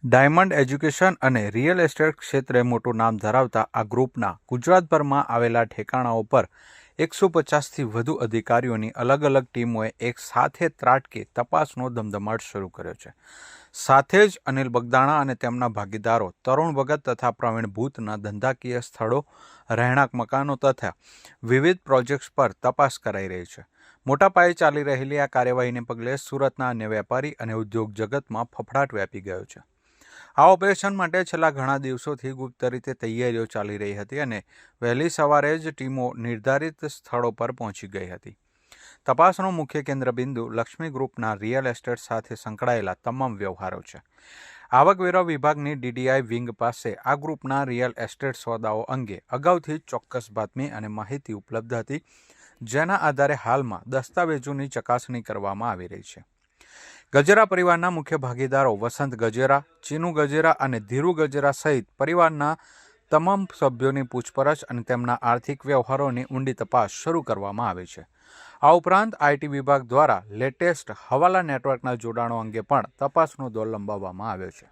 Diamond education અને real estate ક્ષેત્રે મોટું નામ ધરાવતા આ ગ્રુપના ગુજરાતભરમાં આવેલા ઠેકાણાઓ પર 150થી વધુ અધિકારીઓની અલગ અલગ ટીમોએ એક સાથે ત્રાટકી તપાસનો ધમધમાટ શરૂ કર્યો છે. સાથે જ અનિલ બગદાણા અને તેમના ભાગીદારો તરુણ ભગત તથા પ્રવીણ ભૂતના ધંધાકીય સ્થળો, રહેણાંક મકાનો તથા વિવિધ પ્રોજેક્ટ્સ પર તપાસ કરાઈ રહી છે. મોટા પાયે ચાલી રહેલી આ કાર્યવાહીને પગલે સુરતના અન્ય વેપારી અને ઉદ્યોગ જગતમાં ફફડાટ વ્યાપી ગયો છે. આ ઓપરેશન માટે છેલ્લા ઘણા દિવસોથી ગુપ્ત રીતે તૈયારીઓ ચાલી રહી હતી અને વહેલી સવારે જ ટીમો નિર્ધારિત સ્થળો પર પહોંચી ગઈ હતી. તપાસનો મુખ્ય કેન્દ્રબિંદુ લક્ષ્મી ગ્રુપના રિયલ એસ્ટેટ સાથે સંકળાયેલા તમામ વ્યવહારો છે. આવકવેરા વિભાગની ડીડીઆઈ વિંગ પાસે આ ગ્રુપના રિયલ એસ્ટેટ સોદાઓ અંગે અગાઉથી ચોક્કસ બાતમી અને માહિતી ઉપલબ્ધ હતી, જેના આધારે હાલમાં દસ્તાવેજોની ચકાસણી કરવામાં આવી રહી છે. ગજેરા પરિવારના મુખ્ય ભાગીદારો વસંત ગજેરા, ચીનુ ગજેરા અને ધીરુ ગજેરા સહિત પરિવારના તમામ સભ્યોની પૂછપરછ અને તેમના આર્થિક વ્યવહારોની ઊંડી તપાસ શરૂ કરવામાં આવી છે. આ ઉપરાંત આઈટી વિભાગ દ્વારા લેટેસ્ટ હવાલા નેટવર્કના જોડાણો અંગે પણ તપાસનો દોર લંબાવવામાં આવ્યો છે.